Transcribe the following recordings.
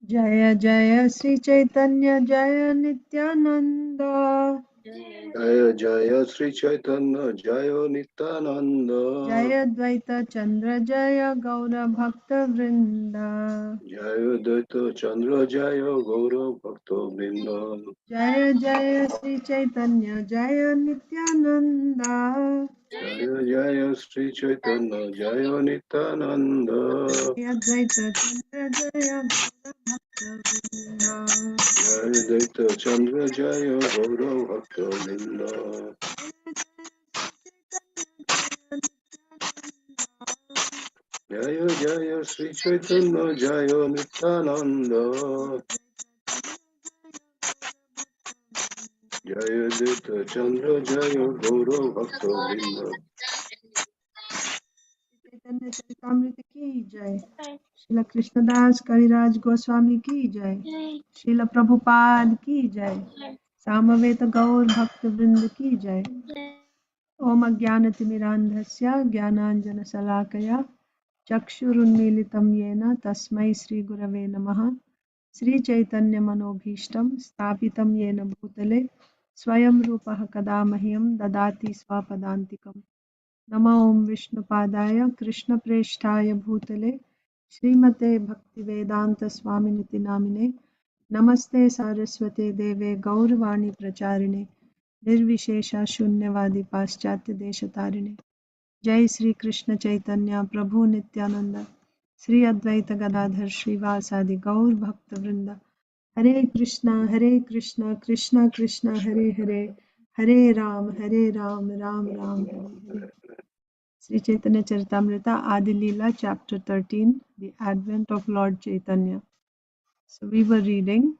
Jaya Jaya Sri Chaitanya Jaya Nityananda Jaya Jaya Sri Chaitanya Jaya Nityananda Jaya Dvaita Chandra Jaya Gaura Bhakta Vrinda Jaya Datta Chandra Jaya Gaura Bhakta Vrinda Jaya Jaya Sri Chaitanya Jaya Nityananda Jaya Jaya Sri Chaitanya Jaya Nityananda Jaya Dvaita Chandra Jaya Gaura Bhakta Vrinda Jaya Datta Chandra Jaya Gaura Bhakta Vrinda Jaya Jaya Sri Chaitanya Jaya Nityananda Jaya Datta Chandra Jaya Gaura Bhakta Vrinda Caitanya Caritamrita ki jai. Srila Krishnadas Kaviraj Goswami ki jai. Srila Prabhupada ki jai. Samaveta Gaur Bhakta Vrinda ki jai. Om Ajnanatimirandhasya Jnananjana Salakaya Chakshurunmilitam Yena Tasmai Sri Gurave Namaha Sri Chaitanya Manobhishtam Stapitam Yena Bhutale Swayam Rupaha Kada Mahyam Dadati Swapadantikam Namo Om Vishnupadaya Krishna Presthaya Bhutale Srimate Bhaktivedanta Swaminiti Namine Namaste Saraswate Deve Gaurvani Pracharine Nirvishesha Shunyavadi Paschatya Deshatarine Jai Sri Krishna Chaitanya Prabhu Nityananda Sri Advaita Gadadhar Srivasadi Gaur Bhakta Vrinda Hare Krishna Krishna Krishna Hare Hare Hare Ram Ram Ram Hare Hare Sri Chaitanya Charitamrita Adi Leela Chapter 13 The Advent of Lord Chaitanya. So we were reading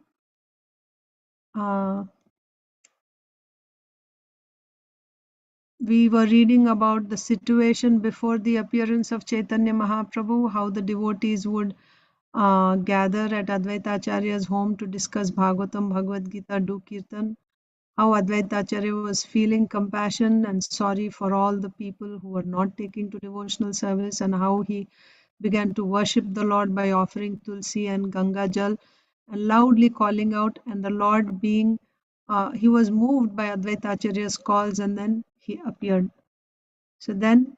about the situation before the appearance of Chaitanya Mahaprabhu, how the devotees would gather at Advaita Acharya's home to discuss Bhagavatam, Bhagavad Gita, do Kirtan, how Advaita Acharya was feeling compassion and sorry for all the people who were not taking to devotional service, and how he began to worship the Lord by offering Tulsi and Ganga Jal and loudly calling out, and the Lord being, he was moved by Advaita Acharya's calls and then he appeared. So then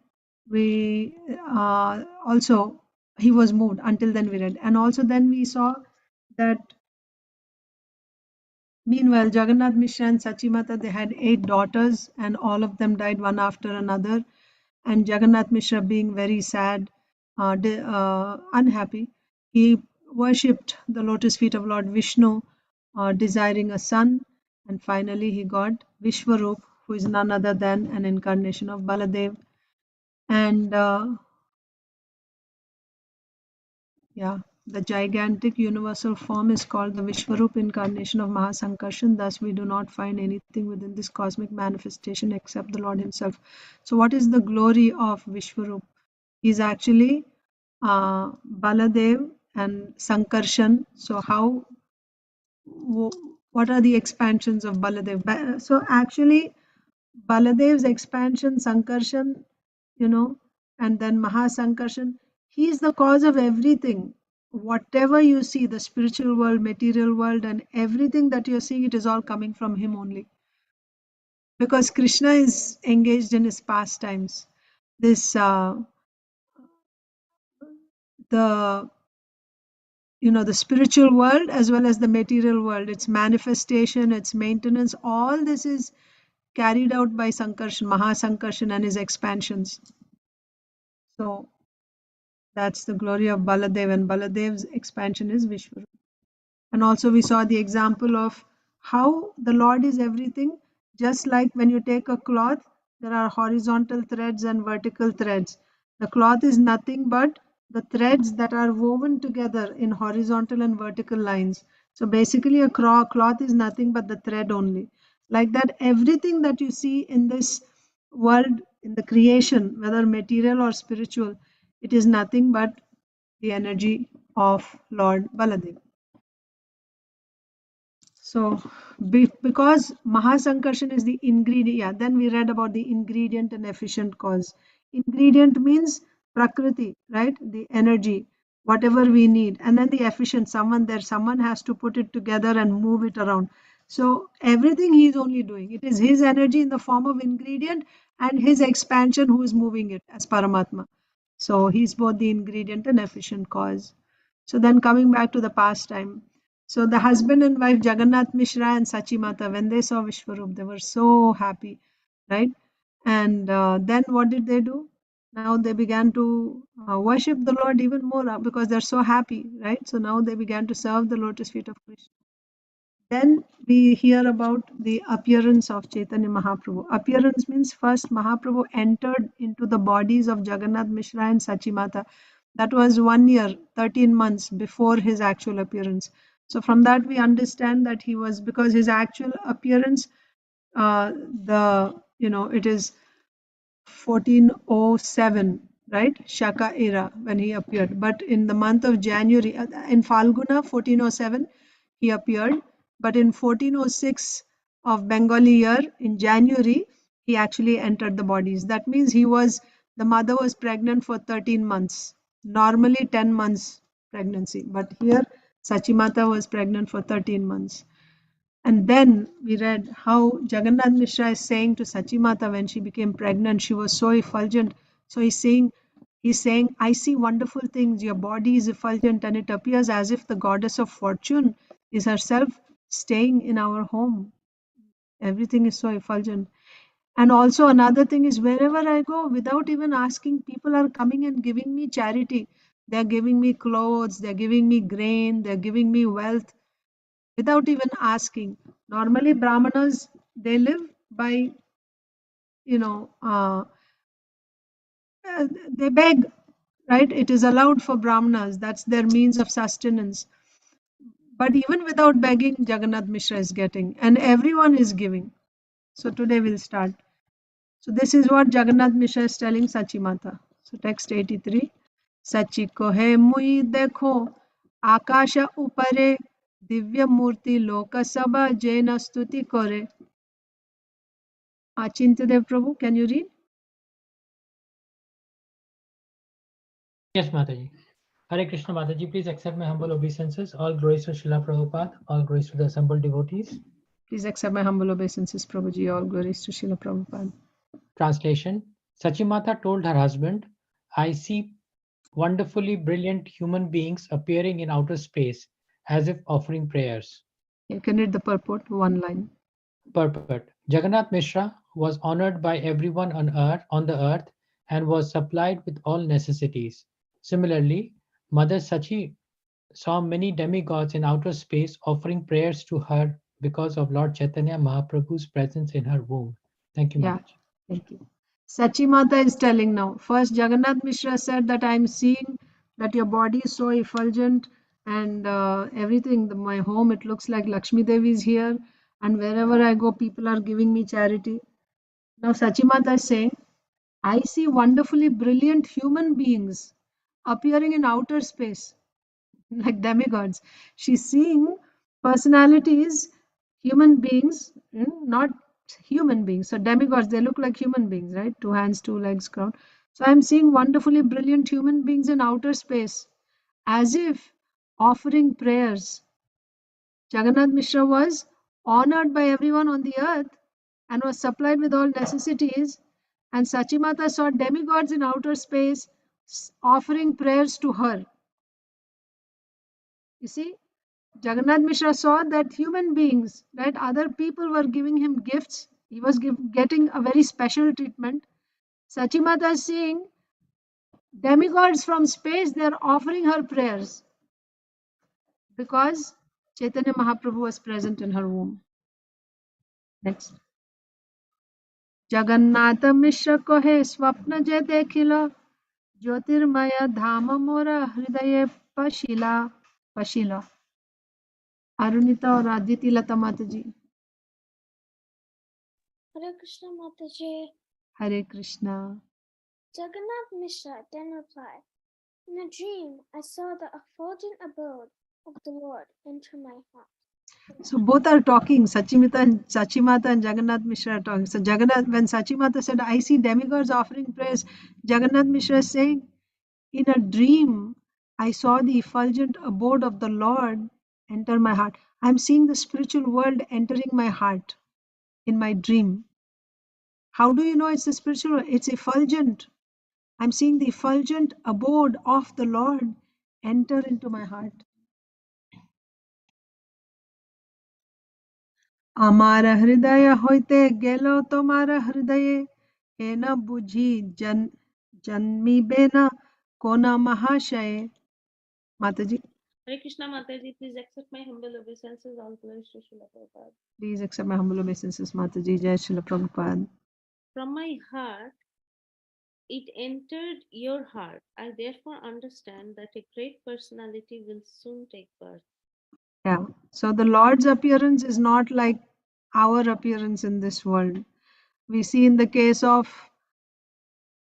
we also, he was moved, until then we read. And also then we saw that meanwhile, Jagannath Mishra and Sachimata, they had 8 daughters and all of them died one after another. And Jagannath Mishra, being very sad, unhappy, he worshipped the lotus feet of Lord Vishnu, desiring a son. And finally he got Vishwarup, who is none other than an incarnation of Baladev. And the gigantic universal form is called the Vishwarup incarnation of Mahasankarshan. Thus, we do not find anything within this cosmic manifestation except the Lord Himself. So, what is the glory of Vishwarup? He's actually Baladev and Sankarshan. So, what are the expansions of Baladev? So, actually, Baladev's expansion, Sankarshan, and then Mahasankarshan, he is the cause of everything. Whatever you see, the spiritual world, material world, and everything that you're seeing, it is all coming from him only. Because Krishna is engaged in his pastimes. This, the spiritual world as well as the material world, its manifestation, its maintenance, all this is carried out by Sankarshan, Mahasankarshan and his expansions. So that's the glory of Baladev, and Baladev's expansion is Vishwarup. And also we saw the example of how the Lord is everything. Just like when you take a cloth, there are horizontal threads and vertical threads. The cloth is nothing but the threads that are woven together in horizontal and vertical lines. So basically a cloth is nothing but the thread only. Like that, everything that you see in this world, in the creation, whether material or spiritual, it is nothing but the energy of Lord Baladev. So, because Mahasankarshan is the ingredient, then we read about the ingredient and efficient cause. Ingredient means Prakriti, right? The energy. whatever we need. And then the efficient, someone has to put it together and move it around. So everything he's only doing, it is his energy in the form of ingredient and his expansion who is moving it as Paramatma. So he's both the ingredient and efficient cause. So then coming back to the pastime. So the husband and wife Jagannath Mishra and Sachi Mata, when they saw Vishwarup, they were so happy, right? And then what did they do? Now they began to worship the Lord even more because they're so happy, right? So now they began to serve the lotus feet of Krishna. Then we hear about the appearance of Chaitanya Mahaprabhu. Appearance means first Mahaprabhu entered into the bodies of Jagannath Mishra and Sachimata. That was 1 year, 13 months before his actual appearance. So from that we understand that he was, because his actual appearance, it is 1407, right? Shaka era when he appeared. But in the month of January, in Falguna 1407, he appeared. But in 1406 of Bengali year, in January, he actually entered the bodies. That means the mother was pregnant for 13 months. Normally 10 months pregnancy. But here, Sachimata was pregnant for 13 months. And then we read how Jagannath Mishra is saying to Sachimata when she became pregnant, she was so effulgent. So he's saying, I see wonderful things. Your body is effulgent, and it appears as if the goddess of fortune is herself staying in our home. Everything is so effulgent. And also another thing is, wherever I go, without even asking, people are coming and giving me charity. They're giving me clothes, they're giving me grain, they're giving me wealth without even asking. Normally, Brahmanas, they live by, you know, they beg, right? It is allowed for Brahmanas. That's their means of sustenance. But even without begging, Jagannath Mishra is getting, and everyone is giving. So today we'll start. So this is what Jagannath Mishra is telling Sachimata. So text 83. Sachi kohe mui dekho akasha upare divya murti loka sabha jena stuti kore. Achintyadev Prabhu, can you read? Yes, Mataji. Hare Krishna, Mataji, please accept my humble obeisances. All glories to Srila Prabhupada, all glories to the assembled devotees. Please accept my humble obeisances, Prabhuji. All glories to Srila Prabhupada. Translation. Sachimata told her husband, I see wonderfully brilliant human beings appearing in outer space as if offering prayers. You can read the purport, one line. Purport. Jagannath Mishra was honored by everyone on the earth and was supplied with all necessities. Similarly, Mother Sachi saw many demigods in outer space offering prayers to her because of Lord Chaitanya Mahaprabhu's presence in her womb. Thank you, Yeah, Mataji. thank you. Sachimata is telling now. First, Jagannath Mishra said that I'm seeing that your body is so effulgent and everything. My home, it looks like Lakshmi Devi is here, and wherever I go, people are giving me charity. Now, Sachimata is saying, I see wonderfully brilliant human beings appearing in outer space like demigods. She's seeing personalities, human beings, not human beings. So demigods, they look like human beings, right? 2 hands, 2 legs, crown. So I'm seeing wonderfully brilliant human beings in outer space, as if offering prayers. Jagannath Mishra was honored by everyone on the earth and was supplied with all necessities. And Sachimata saw demigods in outer space offering prayers to her. You see, Jagannath Mishra saw that human beings, right, other people were giving him gifts. He was getting a very special treatment. Sachimata is seeing demigods from space, they're offering her prayers because Chaitanya Mahaprabhu was present in her womb. Next. Jagannath Mishra kohe swapna je dekhila Jyotirmaya dhama mora hridaye pashila. Arunita और आदिति लता माता जी. Hare Krishna Mataji. Hare Krishna. Jagannath Mishra then replied, in a dream I saw the effulgent abode of the Lord enter my heart. So both are talking. Sachimata and Jagannath Mishra are talking. So Jagannath, when Sachimata said, I see demigods offering praise, Jagannath Mishra is saying, in a dream, I saw the effulgent abode of the Lord enter my heart. I'm seeing the spiritual world entering my heart in my dream. How do you know it's the spiritual world? It's effulgent. I'm seeing the effulgent abode of the Lord enter into my heart. আমার হৃদয় হইতে গেল তোমার হৃদয়ে হেন বুঝি জন্মিবে না কোন মহাশয়ে Mataji. Hare Krishna Mataji, please accept my humble obeisances. All glories to Srila Prabhupada. Please accept my humble obeisances, Mataji. Jai Srila Prabhupada. From my heart, it entered your heart. I therefore understand that a great personality will soon take birth. Yeah. So the Lord's appearance is not like our appearance in this world. We see in the case of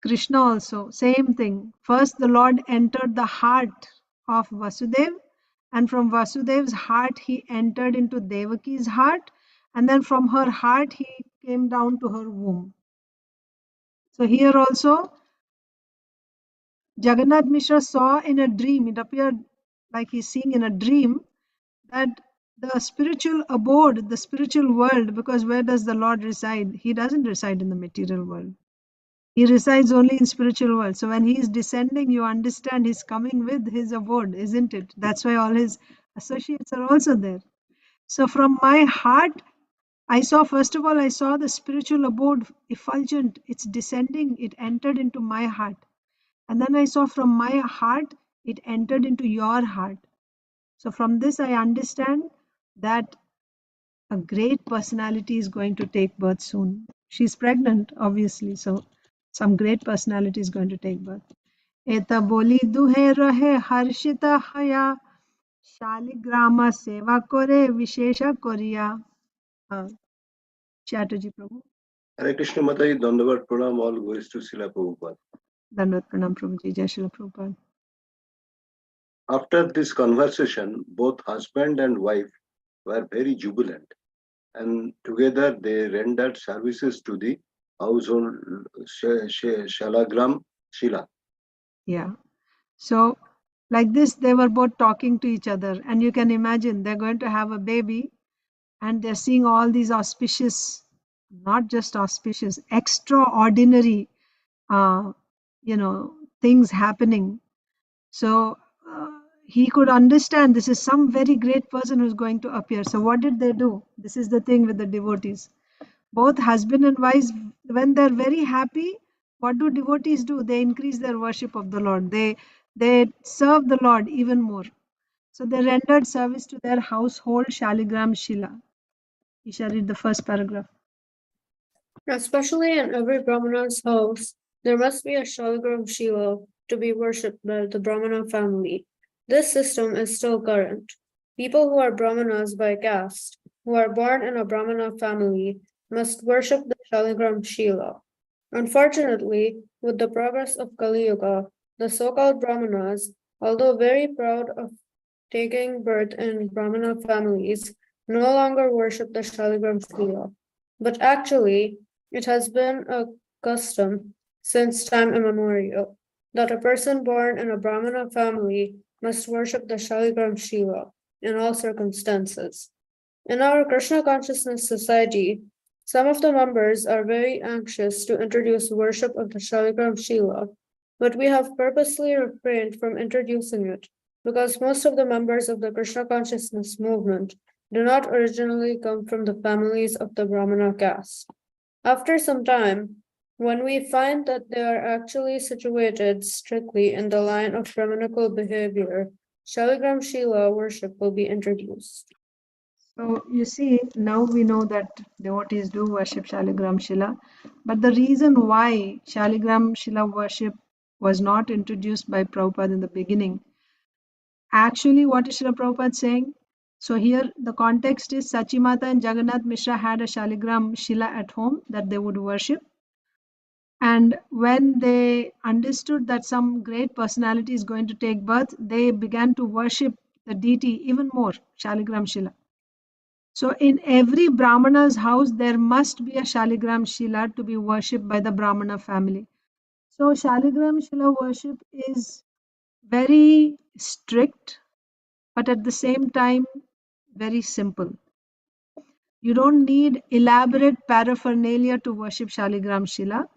Krishna also, same thing. First, the Lord entered the heart of Vasudev, and from Vasudev's heart, he entered into Devaki's heart, and then from her heart, he came down to her womb. So here also, Jagannath Mishra saw in a dream, it appeared like he's seeing in a dream, that the spiritual abode, the spiritual world, because where does the Lord reside? He doesn't reside in the material world. He resides only in spiritual world. So when he is descending, you understand he's coming with his abode, isn't it? That's why all his associates are also there. So from my heart, I saw, first of all, I saw the spiritual abode effulgent. It's descending. It entered into my heart. And then I saw from my heart, it entered into your heart. So from this, I understand that a great personality is going to take birth soon. She's pregnant, obviously. So some great personality is going to take birth. Eta boli duhe rahe harshita haya shaligrama seva kore vishesha koriya. Chatterjee Prabhu. Hare Krishna Mataji, Dandavat Pranam, all glories to Srila Prabhupada. Dandavat Pranam Prabhuji, Jai Srila Prabhupada. After this conversation, both husband and wife were very jubilant, and together they rendered services to the household Shalagram Shila. Yeah. So like this, they were both talking to each other, and you can imagine they're going to have a baby, and they're seeing all these auspicious, not just auspicious, extraordinary, things happening. So he could understand this is some very great person who's going to appear. So what did they do? This is the thing with the devotees. Both husband and wives, when they're very happy, what do devotees do? They increase their worship of the Lord. They serve the Lord even more. So they rendered service to their household Shaligram Shila. You shall read the first paragraph. Especially in every Brahmana's house, there must be a Shaligram Shila to be worshipped by the Brahmana family. This system is still current. People who are Brahmanas by caste, who are born in a Brahmana family, must worship the Shaligram Shila. Unfortunately, with the progress of Kali Yuga, the so-called Brahmanas, although very proud of taking birth in Brahmana families, no longer worship the Shaligram Shila. But actually, it has been a custom since time immemorial that a person born in a Brahmana family must worship the Shaligram Shila in all circumstances. In our Krishna Consciousness Society, some of the members are very anxious to introduce worship of the Shaligram Shila, but we have purposely refrained from introducing it because most of the members of the Krishna Consciousness movement do not originally come from the families of the Brahmana caste. After some time, when we find that they are actually situated strictly in the line of Brahmanical behavior, Shaligram Shila worship will be introduced. So you see, now we know that devotees do worship Shaligram Shila, but the reason why Shaligram Shila worship was not introduced by Prabhupada in the beginning, actually what is Srila Prabhupada saying? So here the context is Sachimata and Jagannath Mishra had a Shaligram Shila at home that they would worship. And when they understood that some great personality is going to take birth, they began to worship the deity even more, Shaligram Shila. So in every Brahmana's house, there must be a Shaligram Shila to be worshipped by the Brahmana family. So Shaligram Shila worship is very strict, but at the same time, very simple. You don't need elaborate paraphernalia to worship Shaligram Shila.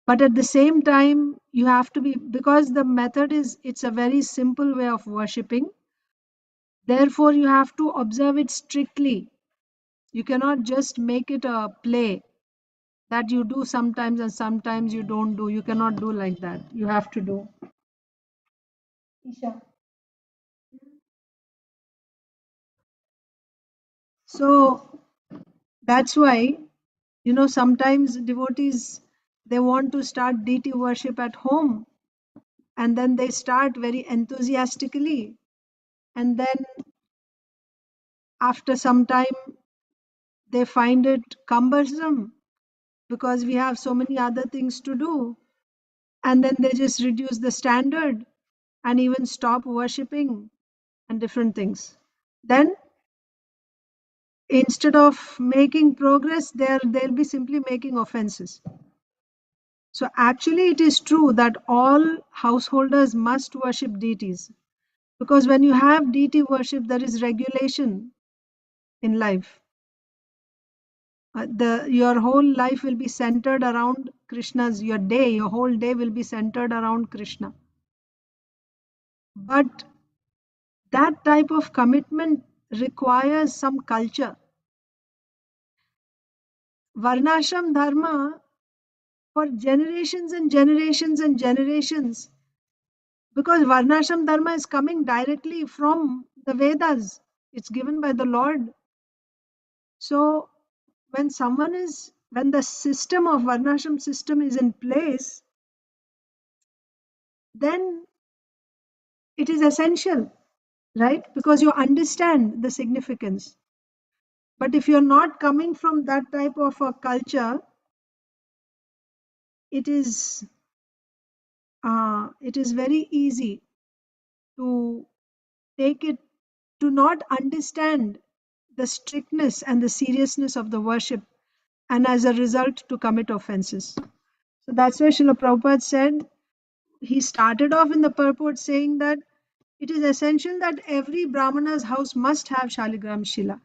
But at the same time, you have to be, because the method is, it's a very simple way of worshipping. Therefore, you have to observe it strictly. You cannot just make it a play that you do sometimes and sometimes you don't do. You cannot do like that. You have to do. Isha. So that's why, sometimes devotees, they want to start deity worship at home, and then they start very enthusiastically, and then after some time they find it cumbersome because we have so many other things to do, and then they just reduce the standard and even stop worshipping and different things. Then instead of making progress, they'll be simply making offenses. So actually it is true that all householders must worship deities, because when you have deity worship, there is regulation in life. Your whole life will be centered around Krishna's, your whole day will be centered around Krishna. But that type of commitment requires some culture. Varnashram dharma, for generations and generations and generations, because Varnashram dharma is coming directly from the Vedas. It's given by the Lord. So when the system of Varnashram system is in place, then it is essential, right? Because you understand the significance. But if you're not coming from that type of a culture, it is very easy to take it, to not understand the strictness and the seriousness of the worship, and as a result to commit offenses. So that's why Srila Prabhupada said, he started off in the purport saying that it is essential that every Brahmana's house must have Shaligram Shila.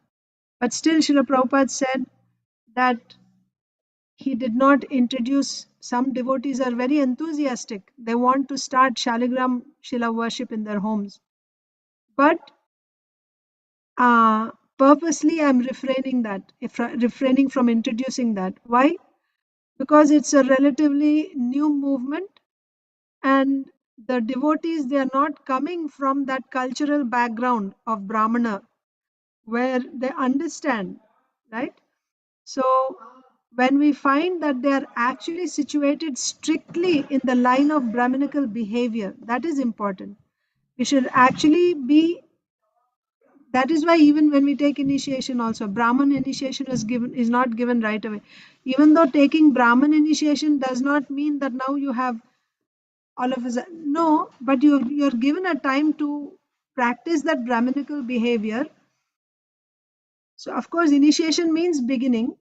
But still Srila Prabhupada said that he did not introduce, some devotees are very enthusiastic. They want to start Shaligram Shila worship in their homes. But purposely I'm refraining from introducing that. Why? Because it's a relatively new movement, and the devotees, they are not coming from that cultural background of Brahmana where they understand, right? So when we find that they are actually situated strictly in the line of Brahminical behavior, that is important. We should actually be, that is why even when we take initiation also, Brahman initiation is not given right away. Even though taking Brahman initiation does not mean that now you have all of us, no, but you're given a time to practice that Brahminical behavior. So of course initiation means beginning,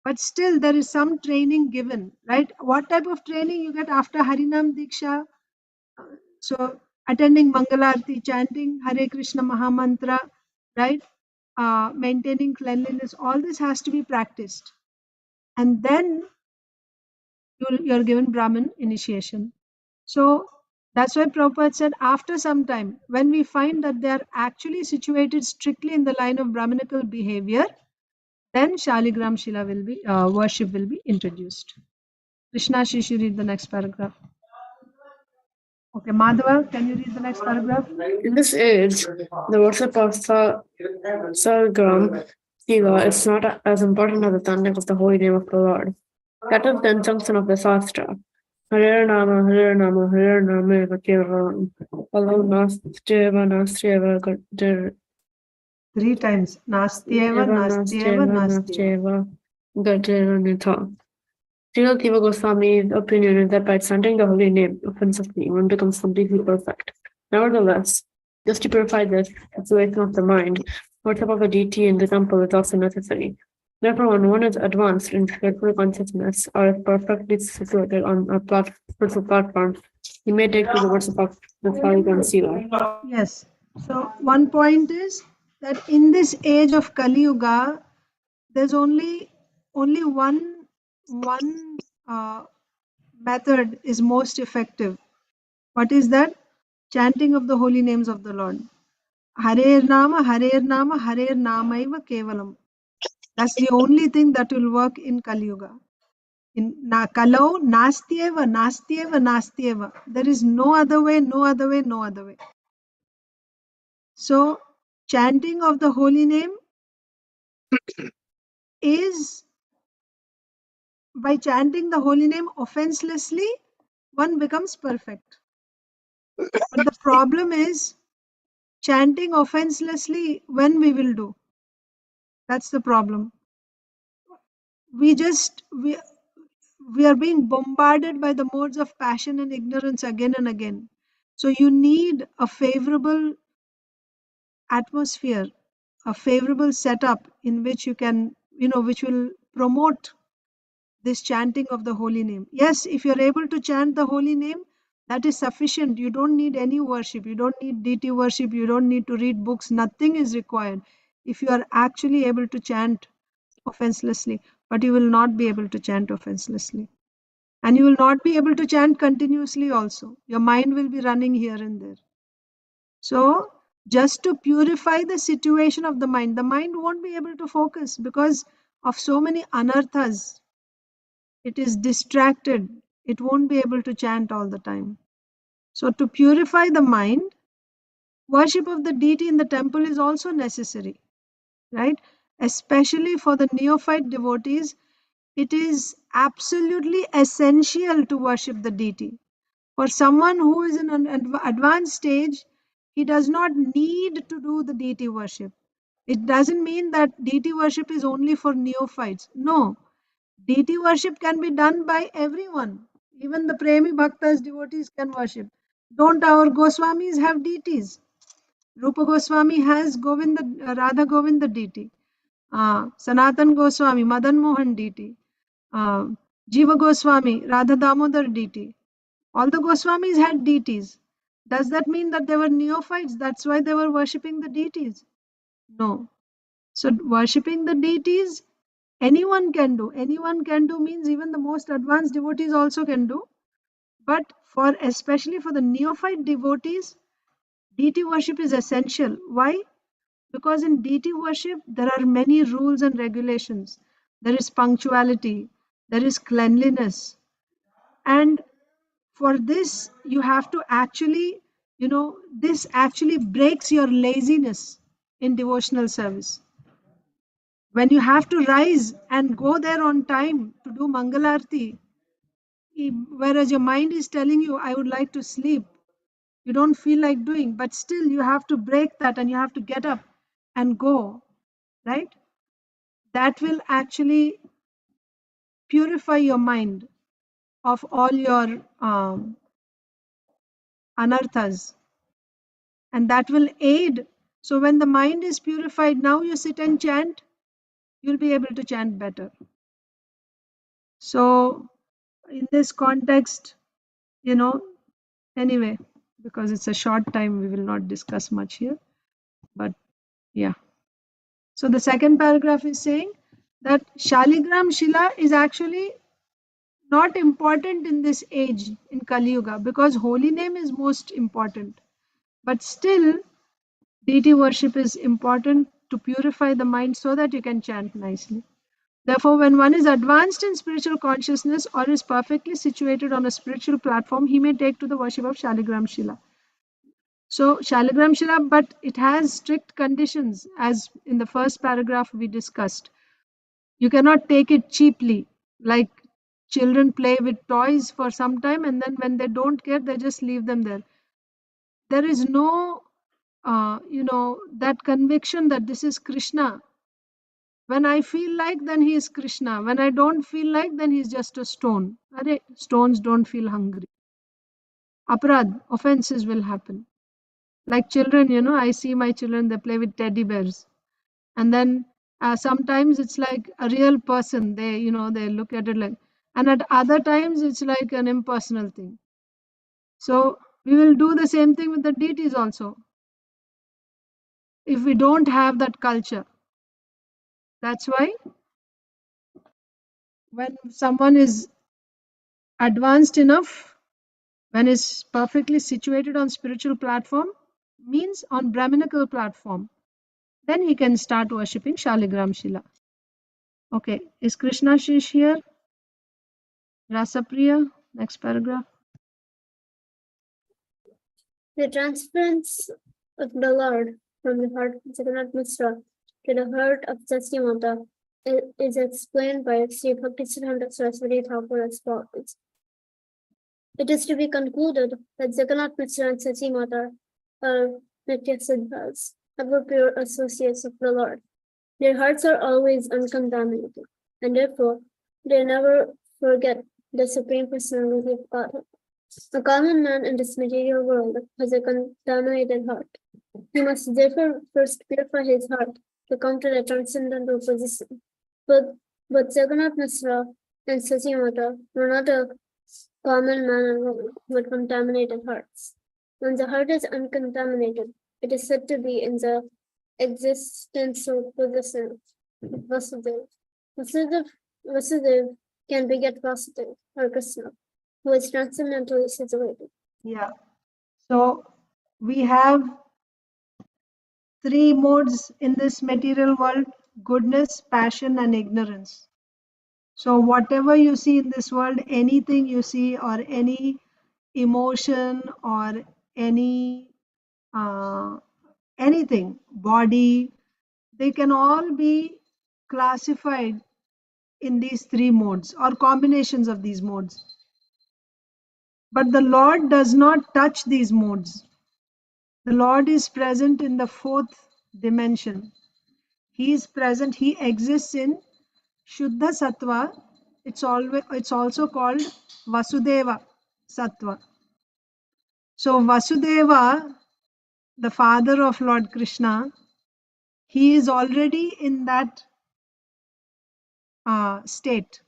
but still there is some training given, right? What type of training you get after Harinam Diksha? So attending Mangalarti, chanting Hare Krishna Mahamantra, right? Maintaining cleanliness, all this has to be practiced. And then you're given Brahmin initiation. So that's why Prabhupada said, after some time, when we find that they are actually situated strictly in the line of Brahminical behavior, then Shaligram Shila will be, worship will be introduced. Krishna, Shishi, read the next paragraph. Okay, Madhava, can you read the next paragraph? In this age, the worship of Sargram Shiva is not as important as the chanting of the holy name of the Lord. That is the injunction of the Shastra. Hare Nama, Hare Nama, Hare Nama, Eva Kevalam. Although Nastyeva, Nastyeva, Gatir. 3 times. Nastyeva, Nastyeva, Nastyeva. Gatir Nitha. Srila Tiva Goswami's opinion is that by chanting the holy name offensively, one becomes completely perfect. Nevertheless, just to purify the situation of the mind, worship of a deity in the temple is also necessary. Therefore, when one is advanced in spiritual consciousness or is perfectly situated on a spiritual platform, he he may take to the worship of the Shaligram Shiva. Yes. So one point is that in this age of Kali Yuga, there's only one method is most effective. What is that? Chanting of the holy names of the Lord. Harer Nama, Harer Nama, Harer Namaiva Kevalam. That's the only thing that will work in Kali Yuga. In Kalau, Nastyeva, Nastyeva, Nastyeva. There is no other way, no other way, no other way. So, chanting of the holy name is, by chanting the holy name offenselessly, one becomes perfect. But the problem is, chanting offenselessly, when we will do. That's the problem. We are being bombarded by the modes of passion and ignorance again and again. So you need a favorable atmosphere, a favorable setup in which you can, which will promote this chanting of the holy name. Yes, if you're able to chant the holy name, that is sufficient. You don't need any worship. You don't need deity worship. You don't need to read books. Nothing is required if you are actually able to chant offenselessly. But you will not be able to chant offenselessly. And you will not be able to chant continuously also. Your mind will be running here and there. So, just to purify the situation of the mind won't be able to focus because of so many anarthas. It is distracted. It won't be able to chant all the time. So, to purify the mind, worship of the deity in the temple is also necessary, right? Especially for the neophyte devotees, it is absolutely essential to worship the deity. For someone who is in an advanced stage, he does not need to do the deity worship. It doesn't mean that deity worship is only for neophytes. No, deity worship can be done by everyone. Even the Premi Bhaktas, devotees can worship. Don't our Goswamis have deities? Rupa Goswami has Govinda, Radha Govinda deity. Sanatan Goswami, Madan Mohan deity. Jiva Goswami, Radha Damodar deity. All the Goswamis had deities. Does that mean that they were neophytes? That's why they were worshipping the deities? No. So worshipping the deities, anyone can do. Anyone can do means even the most advanced devotees also can do. But especially for the neophyte devotees, deity worship is essential. Why? Because in deity worship, there are many rules and regulations. There is punctuality, there is cleanliness. And for this, you have to actually, this actually breaks your laziness in devotional service. When you have to rise and go there on time to do Mangalarti, whereas your mind is telling you, I would like to sleep, you don't feel like doing, but still you have to break that and you have to get up and go, right? That will actually purify your mind of all your anarthas, and that will aid. So when the mind is purified, now you sit and chant, you'll be able to chant better. So in this context, anyway, because it's a short time, we will not discuss much here, but yeah. So the second paragraph is saying that Shaligram Shila is actually not important in this age in Kali Yuga because holy name is most important. But still, deity worship is important to purify the mind so that you can chant nicely. Therefore, when one is advanced in spiritual consciousness or is perfectly situated on a spiritual platform, he may take to the worship of Shaligram Shila. So, Shaligram Shila, but it has strict conditions, as in the first paragraph we discussed. You cannot take it cheaply, like children play with toys for some time and then when they don't care, they just leave them there. There is no, that conviction that this is Krishna. When I feel like, then he is Krishna. When I don't feel like, then he's just a stone. Stones don't feel hungry. Aparad, offenses will happen. Like children, I see my children, they play with teddy bears. And then sometimes it's like a real person. They look at it like, and at other times it's like an impersonal thing. So we will do the same thing with the deities also. If we don't have that culture, that's why when someone is advanced enough, when is perfectly situated on spiritual platform, means on Brahminical platform, then he can start worshipping Shaligram Shila. Okay, is Krishna Shish here? Rasapriya, next paragraph. The transference of the Lord from the heart of Jagannath Mishra to the heart of Satyamata is explained by Sri Bhaktisiddhanta Saraswati Thakur as follows. It is to be concluded that Jagannath Mishra and Satyamata are Nitya Siddhas, ever pure associates of the Lord. Their hearts are always uncontaminated, and therefore they never forget the Supreme Personality of Godhead. A common man in this material world has a contaminated heart. He must therefore first purify his heart to come to the transcendental position. But Jagannath Mishra and Satyamata were not a common man and woman with contaminated hearts. When the heart is uncontaminated, it is said to be in the existential position of Vasudeva. Vasudeva can beget Vasudeva or Krishna, who is transcendentally situated. Yeah. So we have 3 modes in this material world: goodness, passion, and ignorance. So whatever you see in this world, anything you see, or any emotion, or any anything, body, they can all be classified in these 3 modes or combinations of these modes. But the Lord does not touch these modes. The Lord is present in the 4th dimension. He is present, he exists in Shuddha Sattva. It's also called Vasudeva Sattva. So Vasudeva, the father of Lord Krishna, he is already in that state,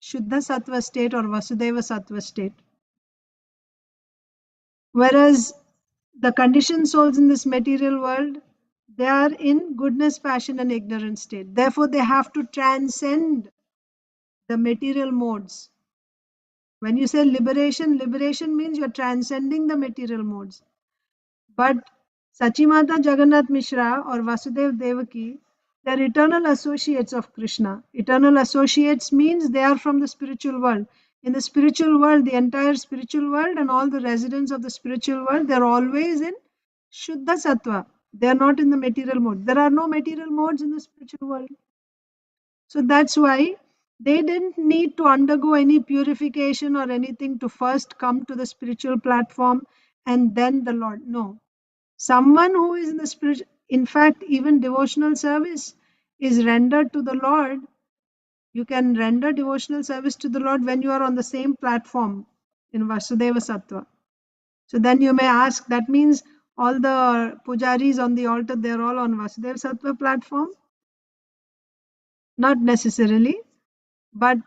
Shuddha Sattva state or Vasudeva Sattva state. Whereas the conditioned souls in this material world, they are in goodness, passion, and ignorance state. Therefore, they have to transcend the material modes. When you say liberation, liberation means you're transcending the material modes. But Sachimata Jagannath Mishra or Vasudev Devaki, they're eternal associates of Krishna. Eternal associates means they are from the spiritual world. In the spiritual world, the entire spiritual world and all the residents of the spiritual world, they're always in Shuddha Sattva. They're not in the material mode. There are no material modes in the spiritual world. So that's why they didn't need to undergo any purification or anything to first come to the spiritual platform and then the Lord. No. Someone who is in the spirit, in fact, even devotional service is rendered to the Lord. You can render devotional service to the Lord when you are on the same platform in Vasudeva Sattva. So then you may ask, that means all the pujaris on the altar, they're all on Vasudeva Sattva platform? Not necessarily, but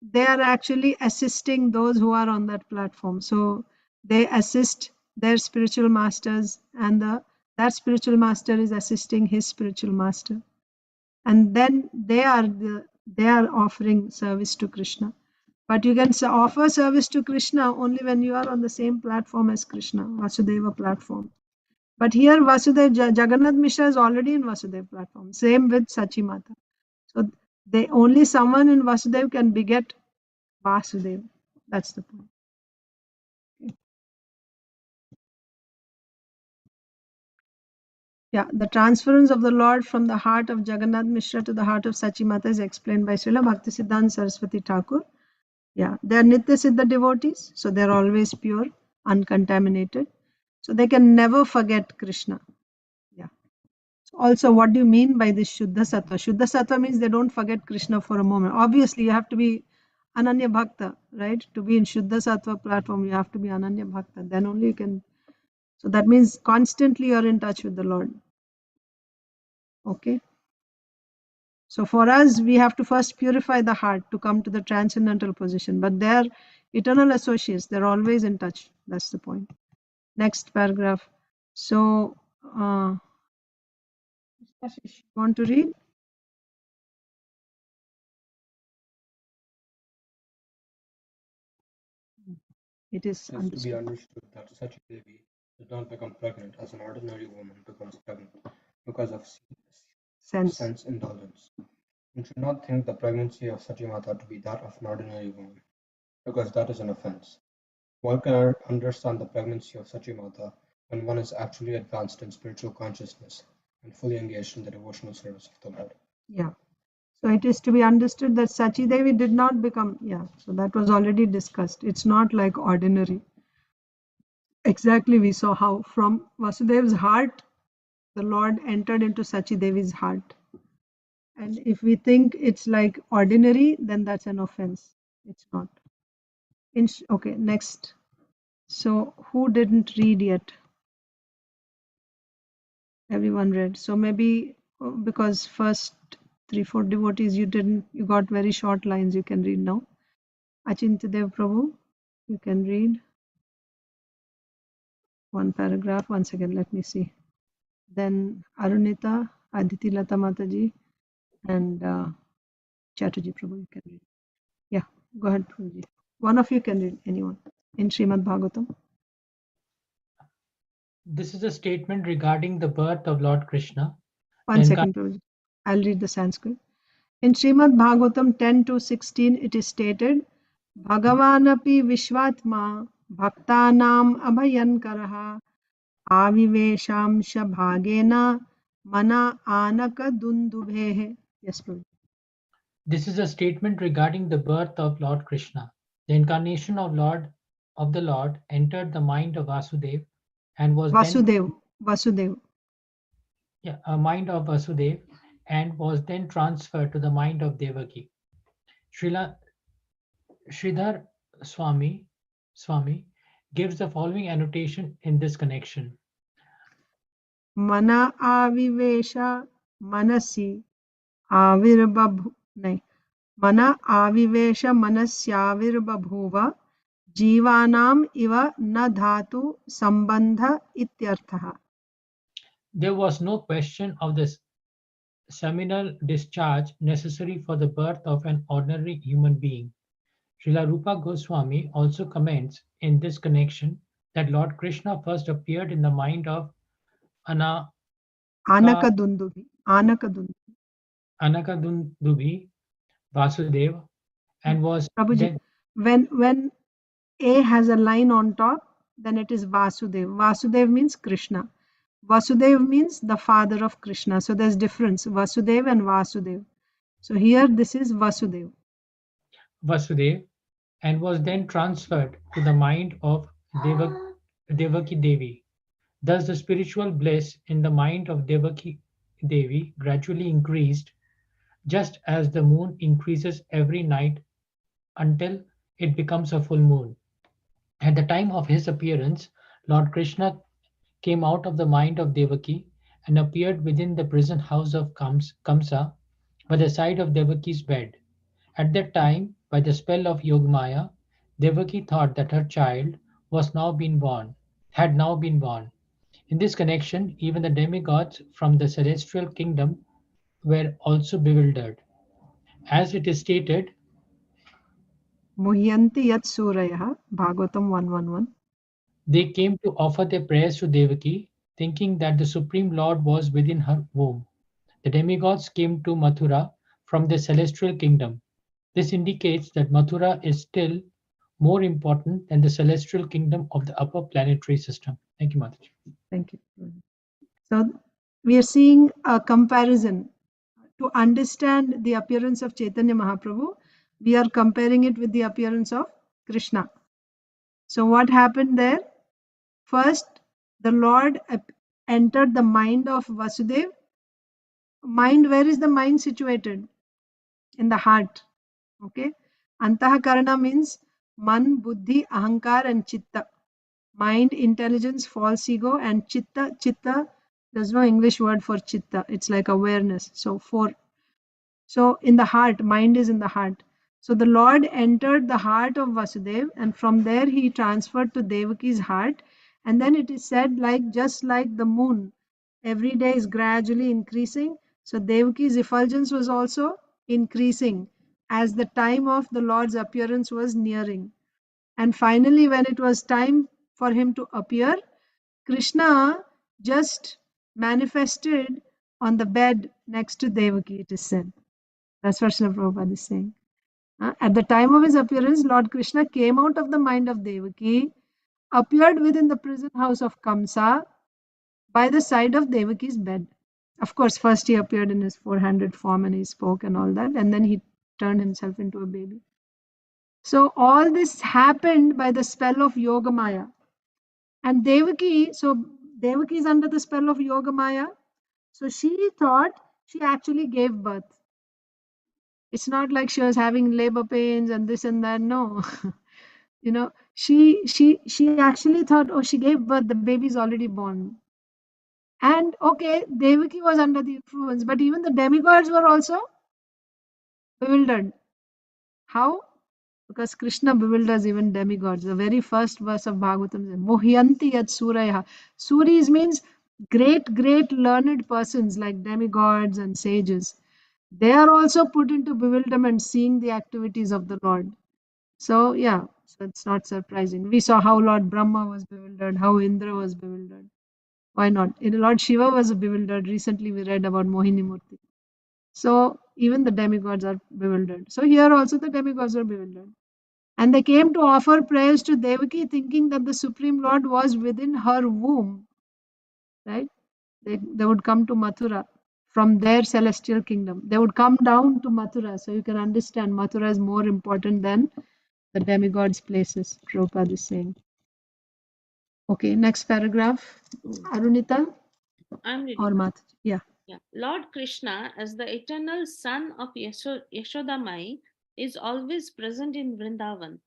they are actually assisting those who are on that platform. So they assist their spiritual masters, and that spiritual master is assisting his spiritual master, and then they are offering service to Krishna. But you can offer service to Krishna only when you are on the same platform as Krishna, Vasudeva platform. But here Jagannath Mishra is already in Vasudeva platform. Same with Sachimata. So only someone in Vasudeva can beget Vasudeva. That's the point. Yeah, the transference of the Lord from the heart of Jagannath Mishra to the heart of Sachimata is explained by Srila Bhaktisiddhanta Saraswati Thakur. Yeah, they are Nitya Siddha devotees, so they are always pure, uncontaminated. So they can never forget Krishna. Yeah. Also, what do you mean by this Shuddha Sattva? Shuddha Sattva means they don't forget Krishna for a moment. Obviously, you have to be Ananya Bhakta, right? To be in Shuddha Sattva platform, you have to be Ananya Bhakta. Then only you can. So that means constantly you're in touch with the Lord. Okay. So for us, we have to first purify the heart to come to the transcendental position. But there, Eternal associates, they're always in touch. That's the point. Next paragraph. So, want to read? It is It is to be understood that such a baby does not become pregnant as an ordinary woman becomes pregnant because of sense indulgence. One should not think the pregnancy of Sachimata to be that of an ordinary woman, because that is an offense. One can understand the pregnancy of Sachimata when one is actually advanced in spiritual consciousness and fully engaged in the devotional service of the Lord. Yeah. So it is to be understood that Sachi Devi did not become, yeah, so that was already discussed. It's not like ordinary. Exactly, we saw how from Vasudev's heart, the Lord entered into Sachi Devi's heart. And if we think it's like ordinary, then that's an offense. It's not. Okay, next. So who didn't read yet? Everyone read. So maybe because first 3-4 devotees you got very short lines, you can read now. Achintadev Prabhu, you can read one paragraph. One second, let me see. Then Arunita, Aditi Lata Mataji, and Chatterjee Prabhu, you can read. Yeah, go ahead, Prabhuji. One of you can read, anyone, in Srimad Bhagavatam. This is a statement regarding the birth of Lord Krishna. One second, Prabhuji. I'll read the Sanskrit. In Srimad Bhagavatam 10-16, it is stated, Bhagavanapi Vishwatma Bhaktanam Abhayankaraha Aviveshamsha Bhagena Mana Anaka Dundubhehe. Yes, Prabhuji. This is a statement regarding the birth of Lord Krishna. The incarnation of the Lord entered the mind of Vasudev and was Vasudev. Yeah, a mind of Vasudev and was then transferred to the mind of Devaki. Sridhar Swami gives the following annotation in this connection. Mana avivesha manasi avirbabhu. Mana avivesha manasyavirbabhuva Jivanam iva na dhatu sambandha ityartha. There was no question of this seminal discharge necessary for the birth of an ordinary human being. Srila Rupa Goswami also comments in this connection that Lord Krishna first appeared in the mind of Anakadundubi. Anakadundubi Vasudev and was Prabhuji, then when A has a line on top, then it is Vasudev. Vasudev means Krishna. Vasudev means the father of Krishna. So there's difference, Vasudev and Vasudev. So here this is Vasudev. And was then transferred to the mind of Devaki Devi. Thus the spiritual bliss in the mind of Devaki Devi gradually increased, just as the moon increases every night until it becomes a full moon. At the time of his appearance, Lord Krishna came out of the mind of Devaki and appeared within the prison house of Kamsa by the side of Devaki's bed. At that time, by the spell of Yogamaya, Devaki thought that her child had now been born. In this connection, even the demigods from the celestial kingdom were also bewildered. As it is stated, Muhyanti yat surayah, Bhagavatam 111. they came to offer their prayers to Devaki, thinking that the Supreme Lord was within her womb. The demigods came to Mathura from the celestial kingdom. This indicates that Mathura is still more important than the celestial kingdom of the upper planetary system. Thank you, Mataji. Thank you. So we are seeing a comparison. To understand the appearance of Chaitanya Mahaprabhu, we are comparing it with the appearance of Krishna. So what happened there? First, the Lord entered the mind of Vasudev. Mind, where is the mind situated? In the heart. Okay. Antahakarana means man, buddhi, ahankar and chitta. Mind, intelligence, false ego, and chitta. Chitta, there's no English word for chitta. It's like awareness. So in the heart, mind is in the heart. So the Lord entered the heart of Vasudeva, and from there he transferred to Devaki's heart. And then it is said, like just like the moon, every day is gradually increasing. So Devaki's effulgence was also increasing as the time of the Lord's appearance was nearing. And finally, when it was time for him to appear, Krishna just manifested on the bed next to Devaki, it is said. That's what Srila Prabhupada is saying. At the time of his appearance, Lord Krishna came out of the mind of Devaki, appeared within the prison house of Kamsa by the side of Devaki's bed. Of course, first he appeared in his four-handed form and he spoke and all that, and then he turned himself into a baby. So all this happened by the spell of Yogamaya. And Devaki, so Devaki is under the spell of Yogamaya. So she thought she actually gave birth. It's not like she was having labor pains and this and that. No. You know, she actually thought, oh, she gave birth, the baby is already born. And okay, Devaki was under the influence, but even the demigods were also bewildered. How? Because Krishna bewilders even demigods. The very first verse of Bhagavatam says, Mohyanti yat suraya. Suris means great learned persons like demigods and sages. They are also put into bewilderment seeing the activities of the Lord. So yeah, so it's not surprising. We saw how Lord Brahma was bewildered, how Indra was bewildered. Why not? Lord Shiva was bewildered. Recently we read about Mohini Murti. So even the demigods are bewildered. So here also the demigods are bewildered. And they came to offer prayers to Devaki, thinking that the Supreme Lord was within her womb. Right? They would come to Mathura from their celestial kingdom. They would come down to Mathura. So you can understand Mathura is more important than the demigods' places, Prabhupada is saying. Okay, next paragraph. Arunita I'm reading. or Math? Yeah. Yeah. Lord Krishna, as the eternal son of Yashodamai, is always present in Vrindavan.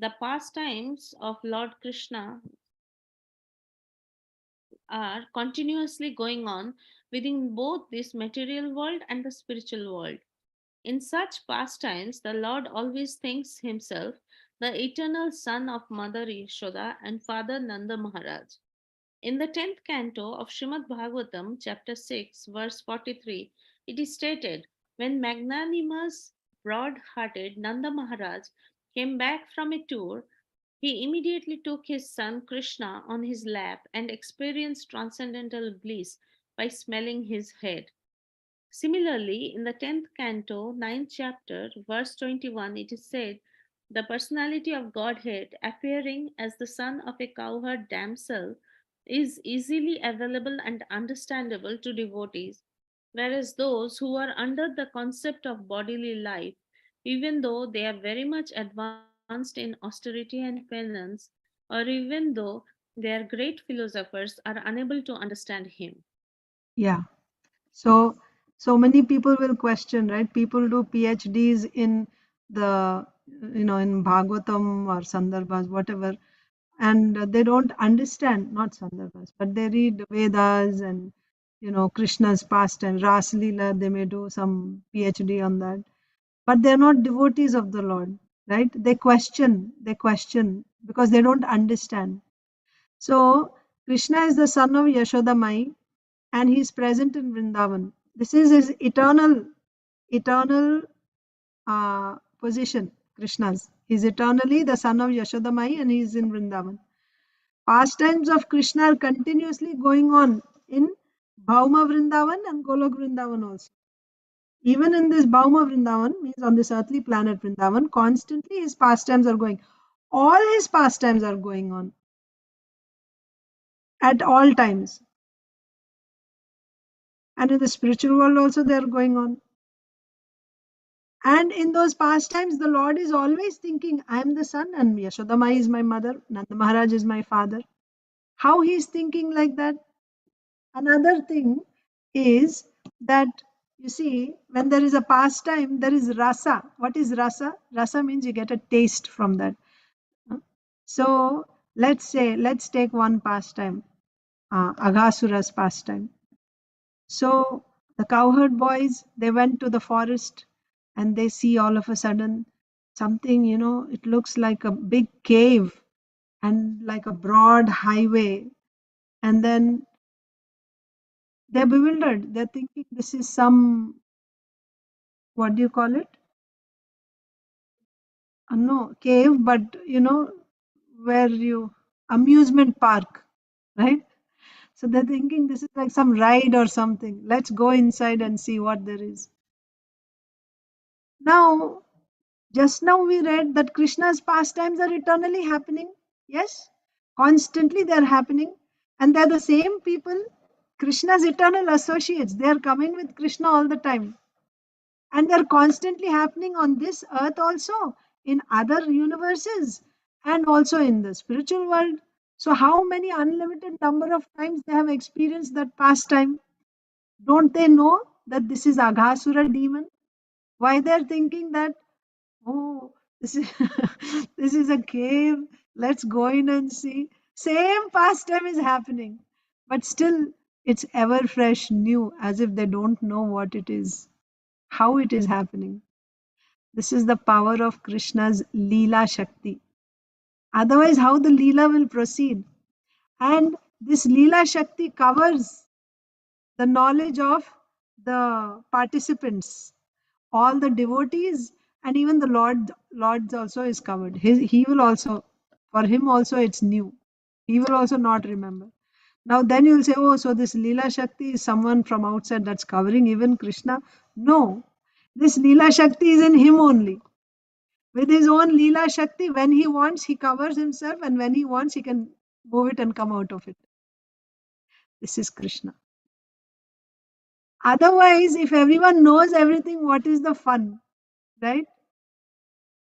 The pastimes of Lord Krishna are continuously going on within both this material world and the spiritual world. In such pastimes, the Lord always thinks himself the eternal son of Mother Yashoda and Father Nanda Maharaj. In the 10th canto of Srimad Bhagavatam, chapter 6, verse 43, it is stated, when magnanimous, broad-hearted Nanda Maharaj came back from a tour, he immediately took his son Krishna on his lap and experienced transcendental bliss by smelling his head. Similarly, in the 10th canto, 9th chapter, verse 21, it is said, the personality of Godhead appearing as the son of a cowherd damsel is easily available and understandable to devotees, whereas those who are under the concept of bodily life, even though they are very much advanced in austerity and penance, or even though they are great philosophers, are unable to understand him. Yeah. So many people will question, right? People do PhDs in the, in Bhagavatam or Sandarbhas, whatever, and they don't understand, not Sandarbhas, but they read Vedas and, Krishna's pastime, Ras Leela, they may do some PhD on that, but they're not devotees of the Lord, right? They question because they don't understand. So Krishna is the son of Yashoda Mai, and he is present in Vrindavan. This is his eternal position, Krishna's. He is eternally the son of Yashoda Mai and he is in Vrindavan. Pastimes of Krishna are continuously going on in Bhauma Vrindavan and Golok Vrindavan also. Even in this Bhauma Vrindavan, means on this earthly planet Vrindavan, constantly his pastimes are going. All his pastimes are going on at all times. And in the spiritual world also they are going on. And in those pastimes, the Lord is always thinking, I am the son and Yashodamai is my mother, Nanda Maharaj is my father. How he is thinking like that? Another thing is that, you see, when there is a pastime, there is rasa. What is rasa? Rasa means you get a taste from that. So let's take one pastime, Aghasura's pastime. So the cowherd boys, they went to the forest and they see all of a sudden something, it looks like a big cave and like a broad highway. And then they're bewildered. They're thinking this is some, what do you call it? No, cave, but where amusement park, right? So they're thinking this is like some ride or something. Let's go inside and see what there is. Now, just now we read that Krishna's pastimes are eternally happening. Yes, constantly they're happening. And they're the same people, Krishna's eternal associates. They are coming with Krishna all the time. And they're constantly happening on this earth also, in other universes, and also in the spiritual world. So, how many unlimited number of times they have experienced that pastime? Don't they know that this is Aghasura demon? Why they're thinking that, oh, this is this is a cave, let's go in and see. Same pastime is happening, but still it's ever fresh, new, as if they don't know what it is, how it is happening. This is the power of Krishna's Leela Shakti. Otherwise, how the Leela will proceed? And this Leela Shakti covers the knowledge of the participants, all the devotees, and even the Lord also is covered. He will also, for him also it's new. He will also not remember. Now then you will say, oh, so this Leela Shakti is someone from outside that's covering even Krishna. No, this Leela Shakti is in him only. With his own Leela Shakti, when he wants, he covers himself, and when he wants, he can move it and come out of it. This is Krishna. Otherwise, if everyone knows everything, what is the fun? Right?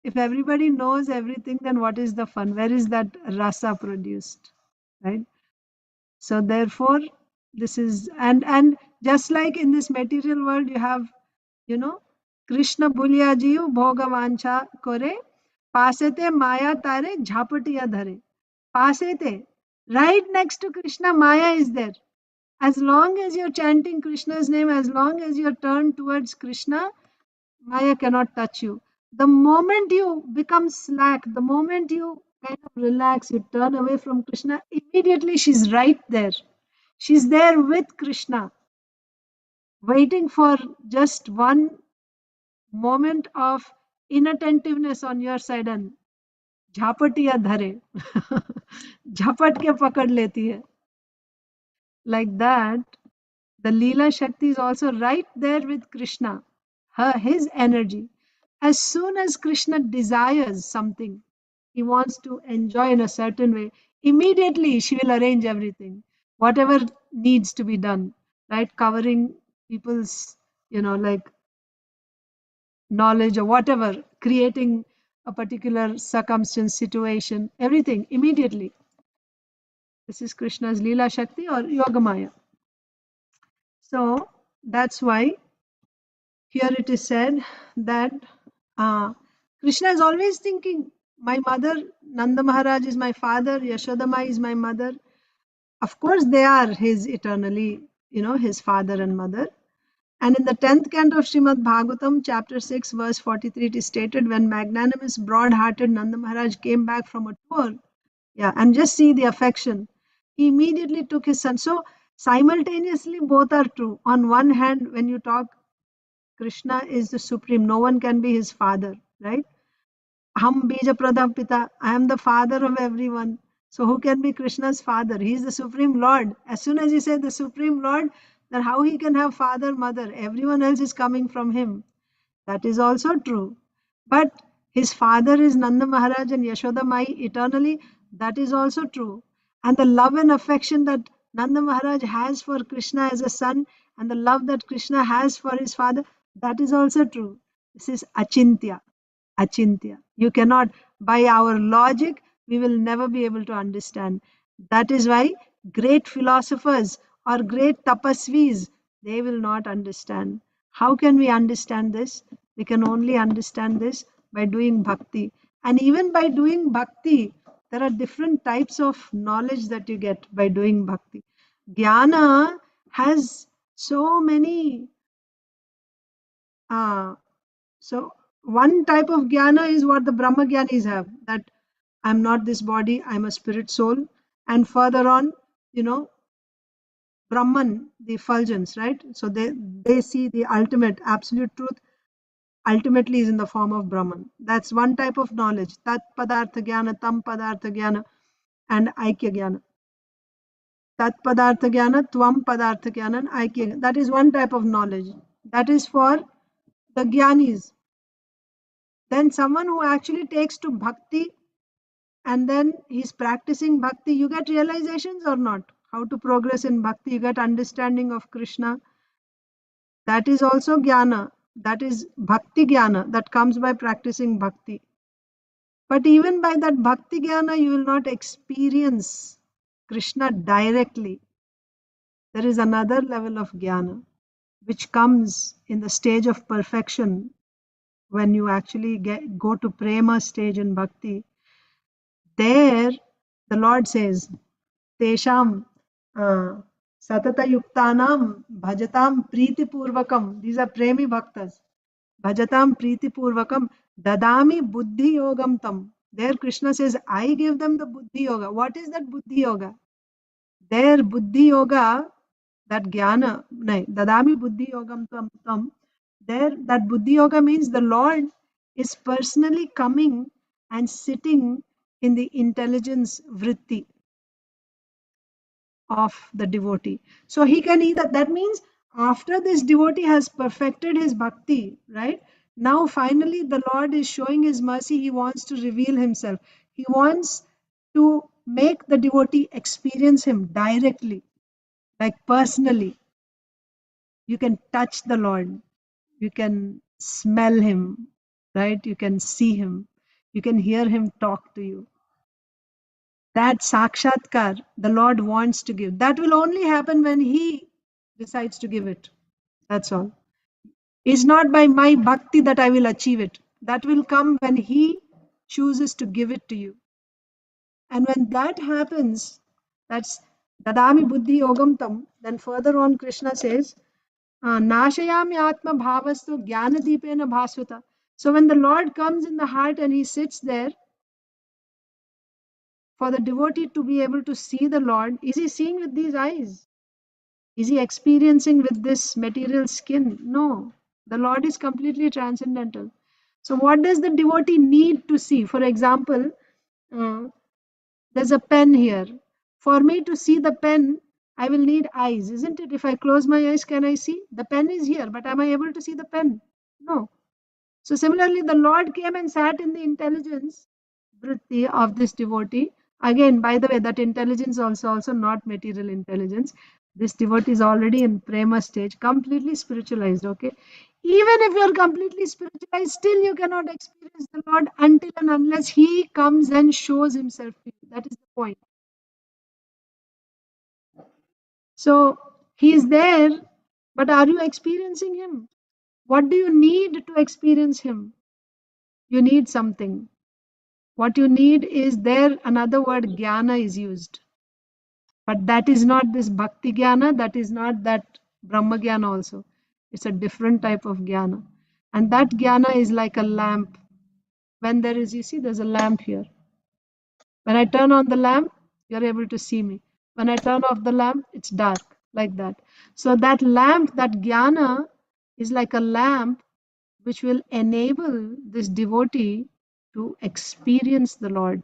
If everybody knows everything, then what is the fun? Where is that rasa produced? Right? So therefore, this is, and just like in this material world, you have, Krishna Bhulya Jiv Bhogavancha Kore, Pasete Maya Tare Jhapatiya Dhare. Pasete, right next to Krishna, Maya is there. As long as you're chanting Krishna's name, as long as you're turned towards Krishna, Maya cannot touch you. The moment you become slack, the moment you kind of relax, you turn away from Krishna, immediately she's right there. She's there with Krishna, waiting for just one moment of inattentiveness on your side and झापटिया धरे झपट के पकड़ लेती है. Like that, the Leela Shakti is also right there with Krishna, his energy. As soon as Krishna desires something, he wants to enjoy in a certain way, immediately she will arrange everything, whatever needs to be done, right? Covering people's, like knowledge or whatever, creating a particular circumstance, situation, everything immediately. This is Krishna's Leela Shakti or Yogamaya. So that's why here it is said that Krishna is always thinking, my mother, Nanda Maharaj is my father, Yashodama is my mother. Of course, they are his eternally, his father and mother. And in the 10th canto of Srimad Bhagavatam, chapter 6, verse 43, it is stated, when magnanimous, broad-hearted Nanda Maharaj came back from a tour, and just see the affection, he immediately took his son. So simultaneously, both are true. On one hand, when you talk, Krishna is the supreme, no one can be his father, right? Ham bija pradam pita, I am the father of everyone. So who can be Krishna's father? He is the supreme Lord. As soon as you say the supreme Lord, then how he can have father, mother? Everyone else is coming from him. That is also true. But his father is Nanda Maharaj and Yashoda Mai eternally. That is also true. And the love and affection that Nanda Maharaj has for Krishna as a son, and the love that Krishna has for his father, that is also true. This is achintya. Achintya. You cannot, by our logic, we will never be able to understand. That is why great philosophers or great tapasvis, they will not understand. How can we understand this? We can only understand this by doing bhakti. And even by doing bhakti, there are different types of knowledge that you get by doing bhakti. Jnana has so many, so one type of jnana is what the Brahma Jnanis have, that I'm not this body, I'm a spirit soul. And further on, Brahman, the effulgence, right? So they see the ultimate, absolute truth ultimately is in the form of Brahman. That's one type of knowledge. Tat Padartha Jnana, Tam Padartha Jnana, and Aikya Jnana. Tat Padartha Jnana, Tvam Padartha Jnana, and Aikya Jnana. That is one type of knowledge. That is for the Jnanis. Then someone who actually takes to bhakti and then he's practicing bhakti, you get realizations or not? How to progress in bhakti, you get understanding of Krishna. That is also jnana. That is bhakti jnana that comes by practicing bhakti. But even by that bhakti jnana, you will not experience Krishna directly. There is another level of jnana which comes in the stage of perfection when you actually go to prema stage in bhakti. There, the Lord says, Tesham Satata Yuktanam Bhajatam Priti Purvakam. These are Premi Bhaktas. Bhajatam Priti Purvakam Dadami Buddhi Yogam Tam. There Krishna says, I give them the Buddhi Yoga. What is that Buddhi Yoga? Their Buddhi Yoga, that Jnana, Dadami Buddhi Yogam Tam. There, that Buddhi Yoga means the Lord is personally coming and sitting in the intelligence vritti of the devotee. So he can either, that means after this devotee has perfected his bhakti, right? Now finally the Lord is showing his mercy. He wants to reveal himself. He wants to make the devotee experience him directly, like personally. You can touch the Lord. You can smell him, right? You can see him. You can hear him talk to you. That sakshatkar the Lord wants to give. That will only happen when he decides to give it. That's all. It's not by my bhakti that I will achieve it. That will come when he chooses to give it to you. And when that happens, that's dadami buddhi yogam tam. Then further on Krishna says, nashayami atma bhavastu jnana deepena bhasvata. So when the Lord comes in the heart and he sits there, for the devotee to be able to see the Lord, is he seeing with these eyes? Is he experiencing with this material skin? No. The Lord is completely transcendental. So, what does the devotee need to see? For example, there's a pen here. For me to see the pen, I will need eyes, isn't it? If I close my eyes, can I see? The pen is here, but am I able to see the pen? No. So, similarly, the Lord came and sat in the intelligence vritti of this devotee. Again, by the way, that intelligence also not material intelligence. This devotee is already in prema stage, completely spiritualized. Okay, even if you are completely spiritualized, still you cannot experience the Lord until and unless He comes and shows Himself to you. That is the point. So He is there, but are you experiencing Him? What do you need to experience Him? You need something. What you need is there, another word, jnana is used. But that is not this bhakti jnana, that is not that Brahma jnana also. It's a different type of jnana. And that jnana is like a lamp. When there is, you see, there's a lamp here. When I turn on the lamp, you're able to see me. When I turn off the lamp, it's dark, like that. So that lamp, that jnana, is like a lamp which will enable this devotee to experience the Lord.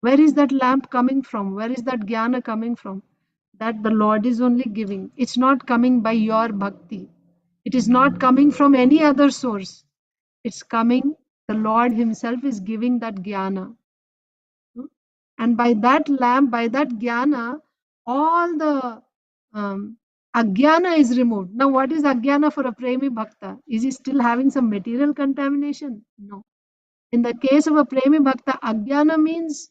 Where is that lamp coming from? Where is that jnana coming from? That the Lord is only giving. It's not coming by your bhakti. It is not coming from any other source. It's coming, the Lord Himself is giving that jnana. And by that lamp, by that jnana, all the ajnana is removed. Now, what is ajnana for a premi bhakta? Is he still having some material contamination? No. In the case of a premi bhakta, ajnana means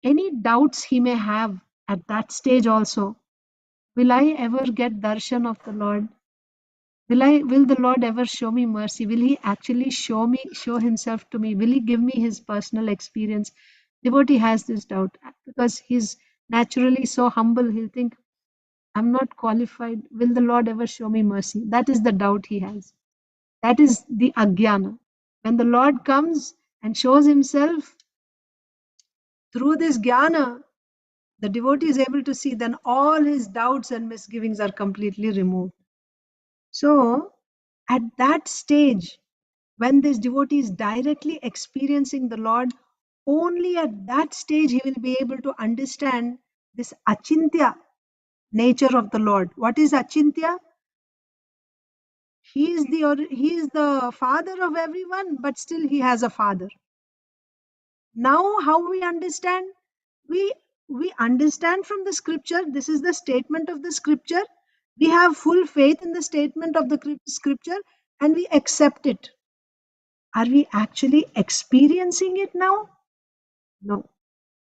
any doubts he may have at that stage also. Will I ever get darshan of the Lord? Will the Lord ever show me mercy? Will He actually show Himself to me? Will He give me His personal experience? Devotee has this doubt because he's naturally so humble. He'll think, I'm not qualified. Will the Lord ever show me mercy? That is the doubt he has. That is the ajnana. When the Lord comes and shows himself through this jnana, the devotee is able to see, then all his doubts and misgivings are completely removed. So, at that stage, when this devotee is directly experiencing the Lord, only at that stage he will be able to understand this achintya nature of the Lord. What is achintya? He is the father of everyone, but still he has a father. Now, how we understand? We understand from the scripture. This is the statement of the scripture. We have full faith in the statement of the scripture, and we accept it. Are we actually experiencing it now? No,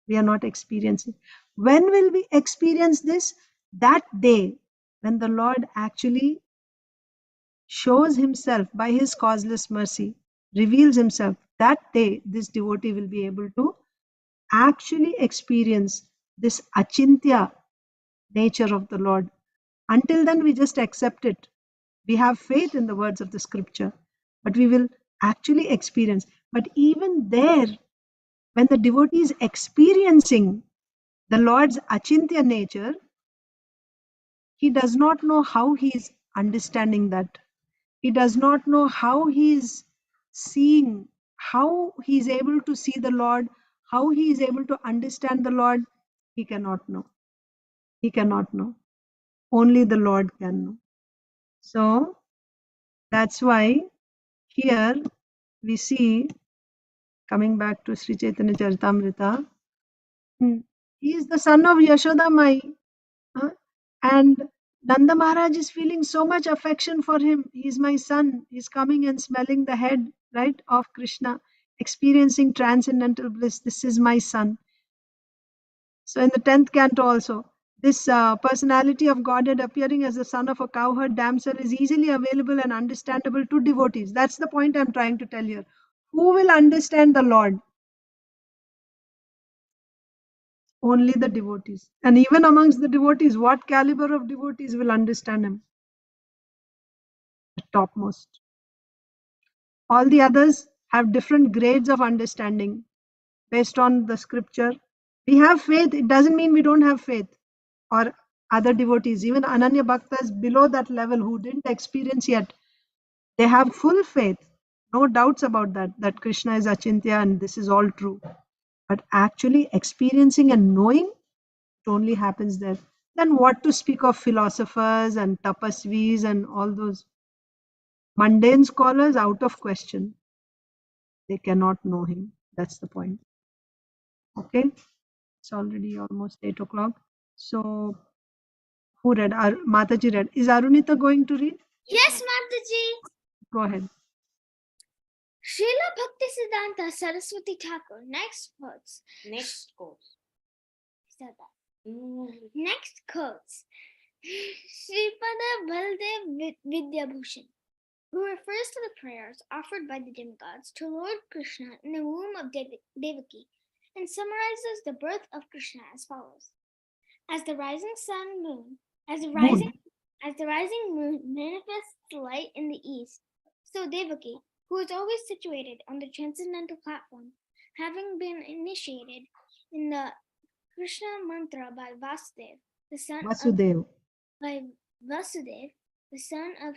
we are not experiencing. When will we experience this? That day when the Lord actually shows himself by his causeless mercy, reveals himself. That day, this devotee will be able to actually experience this achintya nature of the Lord. Until then, we just accept it. We have faith in the words of the scripture, but we will actually experience. But even there, when the devotee is experiencing the Lord's achintya nature, he does not know how he is understanding that. He does not know how he is seeing, how he is able to see the Lord, how he is able to understand the Lord. He cannot know. He cannot know. Only the Lord can know. So that's why here we see, coming back to Sri Chaitanya Charitamrita, he is the son of Yashoda Mai. And Nanda Maharaj is feeling so much affection for him. He's my son. He's coming and smelling the head, right, of Krishna, experiencing transcendental bliss. This is my son. So in the 10th canto also, this personality of Godhead appearing as the son of a cowherd damsel is easily available and understandable to devotees. That's the point I'm trying to tell here. Who will understand the Lord? Only the devotees. And even amongst the devotees, what caliber of devotees will understand him? The topmost. All the others have different grades of understanding based on the scripture. We have faith. It doesn't mean we don't have faith. Or other devotees, even Ananya Bhaktas below that level who didn't experience yet, they have full faith. No doubts about that, that Krishna is Achintya and this is all true. But actually experiencing and knowing, it only happens there. Then what to speak of philosophers and tapasvis and all those mundane scholars? Out of question. They cannot know him. That's the point. Okay, it's already almost 8 o'clock. So who read? Mataji read. Is Arunita going to read? Yes, Mataji. Go ahead. Srila Bhaktisiddhanta Saraswati Thakur next quotes. Next course. Said that. Next quotes. Sripada Baldev Vidyabhushan, who refers to the prayers offered by the demigods to Lord Krishna in the womb of Devaki, and summarizes the birth of Krishna as follows: as the rising moon manifests light in the east, so Devaki, who is always situated on the transcendental platform, having been initiated in the Krishna mantra by Vasudev, the son Vasudev. of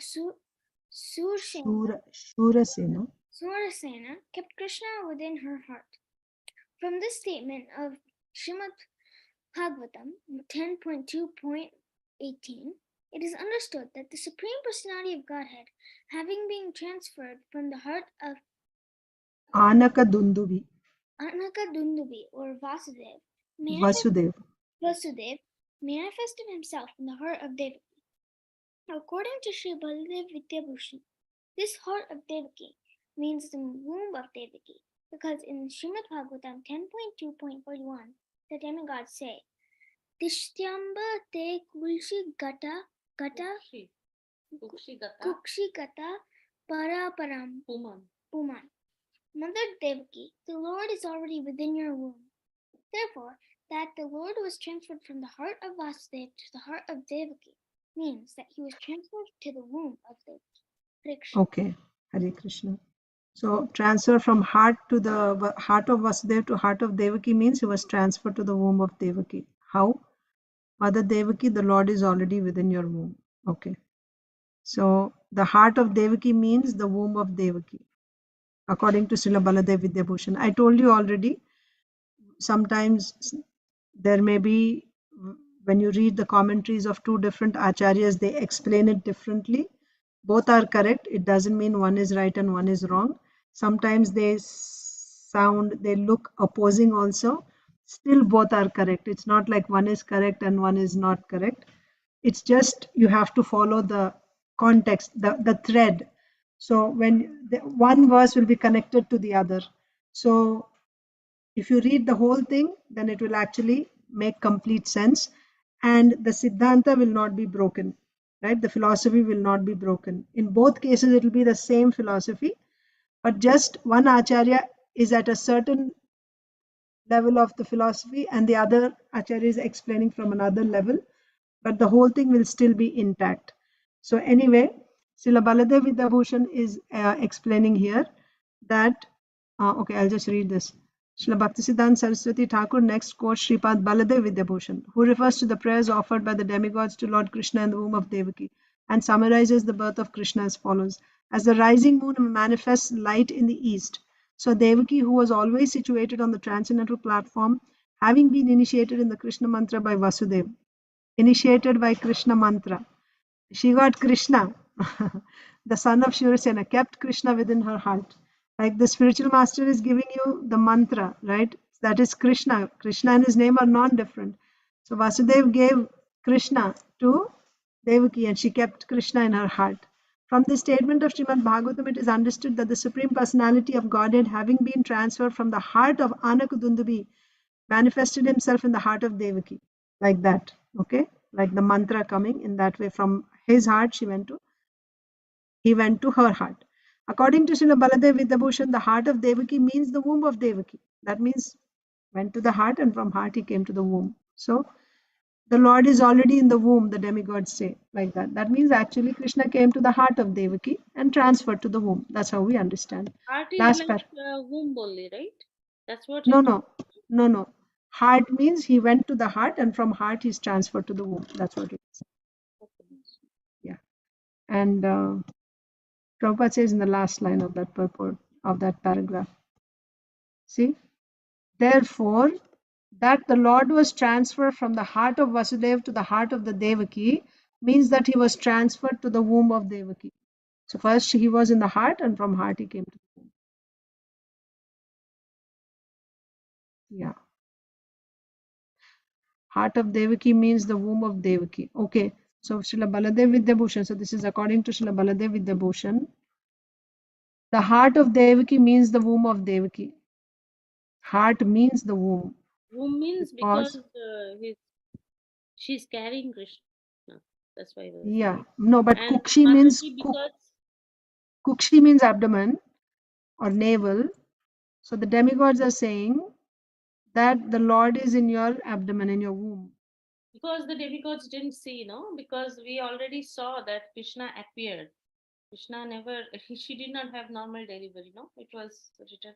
Surasena, kept Krishna within her heart. From this statement of Srimad Bhagavatam 10.2.18, it is understood that the Supreme Personality of Godhead, having been transferred from the heart of Anaka Dundubi. or Vasudev, manifested himself in the heart of Devaki. According to Sri Baladev Vidyabhushan, this heart of Devaki means the womb of Devaki, because in Srimad Bhagavatam 10.2.41, the demigods say, Tishtyamba te kulshi gata kukshi gata paraparam puman. Mother Devaki, the Lord is already within your womb. Therefore, that the Lord was transferred from the heart of Vasudev to the heart of Devaki means that he was transferred to the womb of Devaki. Okay. Hare Krishna. So transfer from heart to the heart of Vasudeva to heart of Devaki means he was transferred to the womb of Devaki. How? Mother Devaki, the Lord is already within your womb. Okay. So the heart of Devaki means the womb of Devaki, according to Srila Baladev Vidyabhushan. I told you already, sometimes there may be, when you read the commentaries of two different acharyas, they explain it differently. Both are correct. It doesn't mean one is right and one is wrong. Sometimes they look opposing also. Still both are correct. It's not like one is correct and one is not correct. It's just you have to follow the context, the thread. So when one verse will be connected to the other. So if you read the whole thing, then it will actually make complete sense, and the Siddhanta will not be broken, right? The philosophy will not be broken. In both cases, it will be the same philosophy, but just one Acharya is at a certain level of the philosophy and the other Acharya is explaining from another level, but the whole thing will still be intact. So anyway, Srila Baladev Vidyabhushan is explaining here that, okay, I'll just read this. Srila Bhaktisiddhanta Saraswati Thakur next quotes Sripad Baladev Vidyabhushan, who refers to the prayers offered by the demigods to Lord Krishna in the womb of Devaki, and summarizes the birth of Krishna as follows. As the rising moon manifests light in the east, so Devaki, who was always situated on the transcendental platform, having been initiated in the Krishna mantra by Vasudeva, initiated by Krishna mantra, she got Krishna, the son of Shivasena, kept Krishna within her heart. Like the spiritual master is giving you the mantra, right? That is Krishna. Krishna and his name are non-different. So Vasudeva gave Krishna to Devaki and she kept Krishna in her heart. From this statement of Srimad Bhagavatam, it is understood that the Supreme Personality of Godhead, having been transferred from the heart of Anakudundubi, manifested himself in the heart of Devaki. Like that, okay? Like the mantra coming in that way from his heart, he went to her heart. According to Srila Baladev Vidyabhushan, the heart of Devaki means the womb of Devaki. That means went to the heart and from heart he came to the womb. So the Lord is already in the womb, the demigods say like that. That means actually Krishna came to the heart of Devaki and transferred to the womb. That's how we understand. Heart is Last like part. womb only, right? That's what No, it no, no, no. Heart means he went to the heart and from heart he's transferred to the womb. That's what it is. Yeah. And Prabhupada says in the last line of that purport of that paragraph. See? Therefore, that the Lord was transferred from the heart of Vasudeva to the heart of the Devaki means that he was transferred to the womb of Devaki. So first he was in the heart and from heart he came to the womb. Yeah. Heart of Devaki means the womb of Devaki. Okay. So Srila Baladev Vidyabhushan. So this is according to Srila Baladev Vidyabhushan. The heart of Devaki means the womb of Devaki. Heart means the womb. womb means because she's carrying Krishna. That's why. Yeah. No, but And Kukshi means Mataji because Kukshi means abdomen or navel. So the demigods are saying that the Lord is in your abdomen, in your womb. because the demigods didn't see, because we already saw that Krishna appeared. Krishna never, she did not have normal delivery, it was written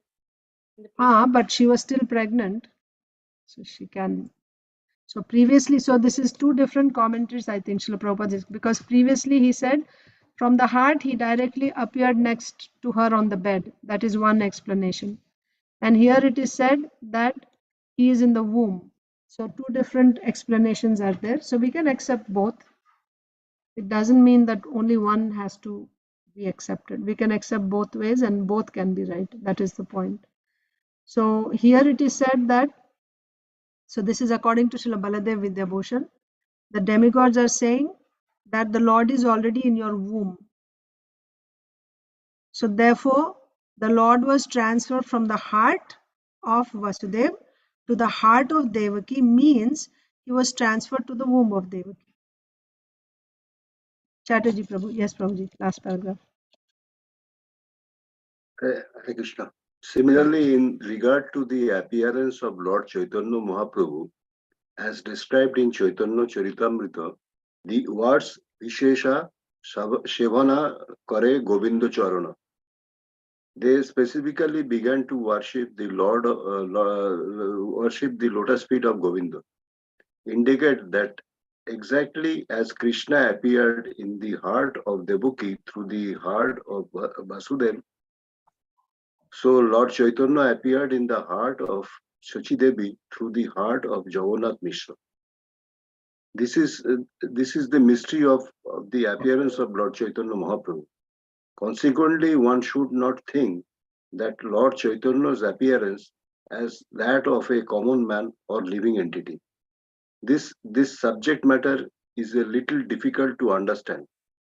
in the previous. But she was still pregnant, so she can. So previously, so this is two different commentaries, I think, Srila Prabhupada, because previously he said from the heart he directly appeared next to her on the bed. That is one explanation. And here it is said that he is in the womb. So two different explanations are there. So we can accept both. It doesn't mean that only one has to be accepted. We can accept both ways and both can be right. That is the point. So here it is said that, so this is according to Srila Baladev Vidyabhushan, the demigods are saying that the Lord is already in your womb. So therefore, the Lord was transferred from the heart of Vasudeva to the heart of Devaki means he was transferred to the womb of Devaki. Chatterjee Prabhu. Yes, Prabhuji. Last paragraph. Hare Krishna. Similarly, in regard to the appearance of Lord Chaitanya Mahaprabhu, as described in Chaitanya Charitamrita, the words Vishesha Shevana Kare Govinda Charana They specifically began to worship the worship the lotus feet of Govinda, indicate that exactly as Krishna appeared in the heart of Devaki through the heart of Vasudeva, so Lord Chaitanya appeared in the heart of Shachi Devi through the heart of Jagannath Mishra. This is the mystery of the appearance of Lord Chaitanya Mahaprabhu. Consequently, one should not think that Lord Chaitanya's appearance as that of a common man or living entity. This subject matter is a little difficult to understand,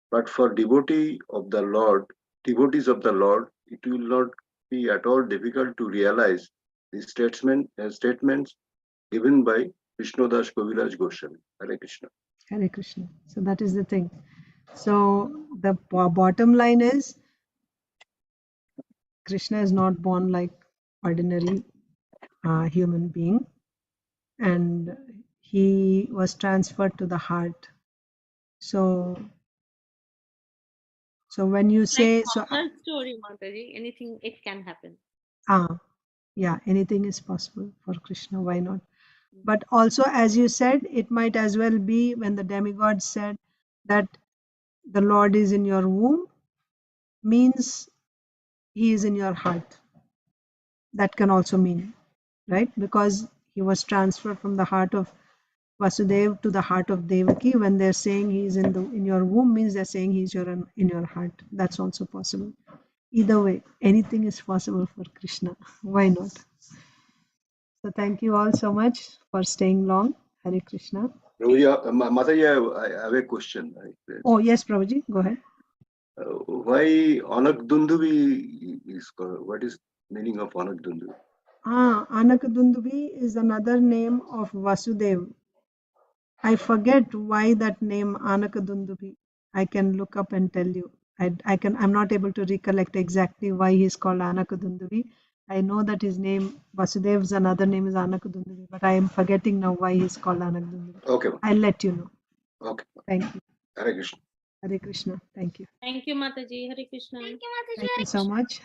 but for devotees of the Lord, it will not be at all difficult to realize the statements given by Krishnadas Kaviraj Goswami. Hare Krishna. Hare Krishna. So that is the thing. So the bottom line is Krishna is not born like ordinary human being, and he was transferred to the heart. So when you say Like story, Mataji, anything it can happen. yeah, anything is possible for Krishna. Why not? But also, as you said, it might as well be when the demigod said that the Lord is in your womb, means he is in your heart. That can also mean, right? Because he was transferred from the heart of Vasudeva to the heart of Devaki. When they're saying he's in your womb, means they're saying he's in your heart. That's also possible. Either way, anything is possible for Krishna. Why not? So thank you all so much for staying long. Hare Krishna. Mataji, I have a question. Oh yes, Prabhuji, go ahead. Why Anak Dundubi is called? What is meaning of Anak Dundubi? Anakadundubi is another name of Vasudeva. I forget why that name Anakadundubi. I can look up and tell you. I'm not able to recollect exactly why he's called Anakadundubi. I know that his name Vasudev's another name is Anakadundubi, but I am forgetting now why he's called Anakadundubi. Okay. I'll let you know. Okay. Thank you. Hare Krishna. Hare Krishna. Thank you. Thank you, Mataji. Hare Krishna. Thank you, Mataji. Thank you so much.